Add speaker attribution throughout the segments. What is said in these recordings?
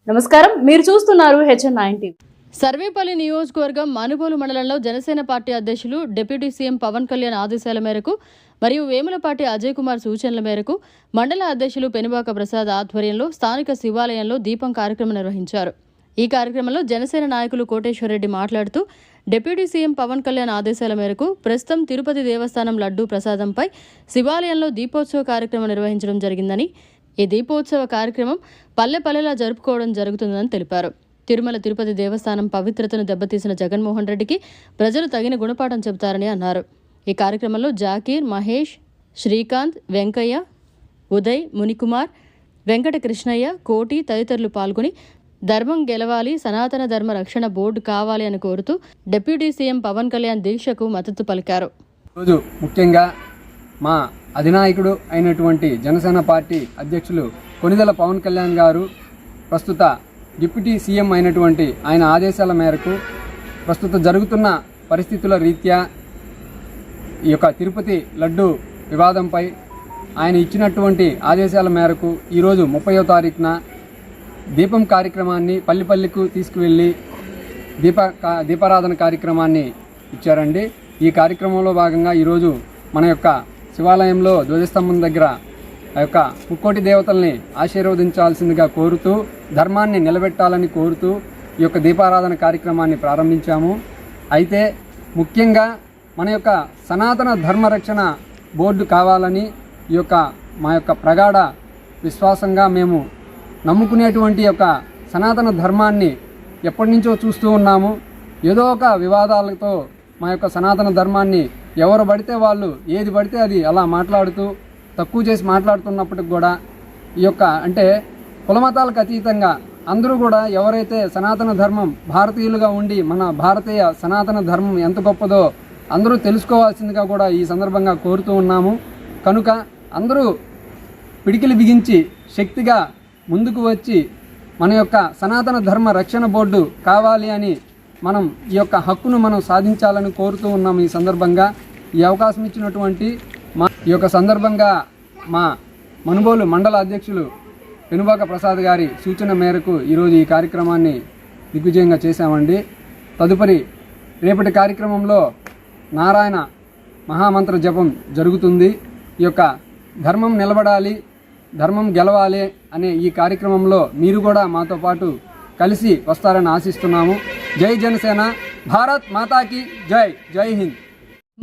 Speaker 1: నమస్కారం, మీరు చూస్తున్నారు HN9 టీవీ.
Speaker 2: సర్వేపల్లి నియోజకవర్గం మనుబోలు మండలంలో జనసేన పార్టీ అధ్యక్షులు డిప్యూటీ సీఎం పవన్ కళ్యాణ్ ఆదేశాల మేరకు మరియు వేములపాటి అజయ్ కుమార్ సూచనల మేరకు మండల అధ్యక్షులు పెనుబాక ప్రసాద్ ఆధ్వర్యంలో స్థానిక శివాలయంలో దీపం కార్యక్రమం నిర్వహించారు. ఈ కార్యక్రమంలో జనసేన నాయకులు కోటేశ్వరరెడ్డి మాట్లాడుతూ డిప్యూటీ సీఎం పవన్ కళ్యాణ్ ఆదేశాల మేరకు ప్రస్తుతం తిరుపతి దేవస్థానం లడ్డూ ప్రసాదంపై శివాలయంలో దీపోత్సవ కార్యక్రమం నిర్వహించడం జరిగిందని, ఈ దీపోత్సవ కార్యక్రమం పల్లె పల్లెలా జరుపుకోవడం జరుగుతుందని తెలిపారు. తిరుమల తిరుపతి దేవస్థానం పవిత్రతను దెబ్బతీసిన జగన్మోహన్ రెడ్డికి ప్రజలు తగిన గుణపాఠం చెబుతారని అన్నారు. ఈ కార్యక్రమంలో జాకీర్, మహేష్, శ్రీకాంత్, వెంకయ్య, ఉదయ్, మునికుమార్, వెంకట కృష్ణయ్య, కోటి తదితరులు పాల్గొని ధర్మం గెలవాలి, సనాతన ధర్మ రక్షణ బోర్డు కావాలి అని కోరుతూ డిప్యూటీ సీఎం పవన్ కళ్యాణ్ దీక్షకు మద్దతు పలికారు.
Speaker 3: రోజు ముఖ్యంగా మా అధినాయకుడు అయినటువంటి జనసేన పార్టీ అధ్యక్షులు కొనిదెల పవన్ కళ్యాణ్ గారు ప్రస్తుత డిప్యూటీ సీఎం అయినటువంటి ఆయన ఆదేశాల మేరకు ప్రస్తుత జరుగుతున్న పరిస్థితుల రీత్యా ఈ యొక్క తిరుపతి లడ్డు వివాదంపై ఆయన ఇచ్చినటువంటి ఆదేశాల మేరకు ఈరోజు 30వ తారీఖున దీపం కార్యక్రమాన్ని పల్లెకు తీసుకువెళ్ళి దీపారాధన కార్యక్రమాన్ని ఇచ్చారండి. ఈ కార్యక్రమంలో భాగంగా ఈరోజు మన యొక్క శివాలయంలో ధ్వజస్తంభం దగ్గర ఆ యొక్క ముక్కోటి దేవతల్ని ఆశీర్వదించాల్సిందిగా కోరుతూ, ధర్మాన్ని నిలబెట్టాలని కోరుతూ ఈ యొక్క దీపారాధన కార్యక్రమాన్ని ప్రారంభించాము. అయితే ముఖ్యంగా మన యొక్క సనాతన ధర్మరక్షణ బోర్డు కావాలని ఈ యొక్క మా యొక్క ప్రగాఢ విశ్వాసంగా మేము నమ్ముకునేటువంటి యొక్క సనాతన ధర్మాన్ని ఎప్పటి నుంచో చూస్తూ ఉన్నాము. ఏదో ఒక వివాదాలతో మా యొక్క సనాతన ధర్మాన్ని ఎవరు పడితే వాళ్ళు ఏది పడితే అది అలా మాట్లాడుతూ తక్కువ చేసి మాట్లాడుతున్నప్పటికి కూడా ఈ యొక్క అంటే కులమతాలకు అతీతంగా అందరూ కూడా ఎవరైతే సనాతన ధర్మం భారతీయులుగా ఉండి మన భారతీయ సనాతన ధర్మం ఎంత గొప్పదో అందరూ తెలుసుకోవాల్సిందిగా కూడా ఈ సందర్భంగా కోరుతూ ఉన్నాము. కనుక అందరూ పిడికిలి బిగించి శక్తిగా ముందుకు వచ్చి మన యొక్క సనాతన ధర్మ రక్షణ బోర్డు కావాలి అని మనం ఈ యొక్క హక్కును మనం సాధించాలని కోరుతూ ఉన్నాము. ఈ సందర్భంగా ఈ అవకాశం ఇచ్చినటువంటి ఈ యొక్క సందర్భంగా మా మనుబోలు మండల అధ్యక్షులు పెనుబాక ప్రసాద్ గారి సూచన మేరకు ఈరోజు ఈ కార్యక్రమాన్ని దిగ్విజయంగా చేశామండి. తదుపరి రేపటి కార్యక్రమంలో నారాయణ మహామంత్ర జపం జరుగుతుంది. ఈ యొక్క ధర్మం నిలబడాలి, ధర్మం గెలవాలి అనే ఈ కార్యక్రమంలో మీరు కూడా మాతో పాటు కలిసి వస్తారని ఆశిస్తున్నాము. జై జనసేన, భారత్ మాతాకి జై, జై హింద్.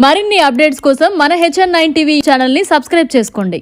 Speaker 2: మరిన్ని అప్డేట్స్ కోసం మన HN9 టీవీ ఛానల్ని సబ్స్క్రైబ్ చేసుకోండి.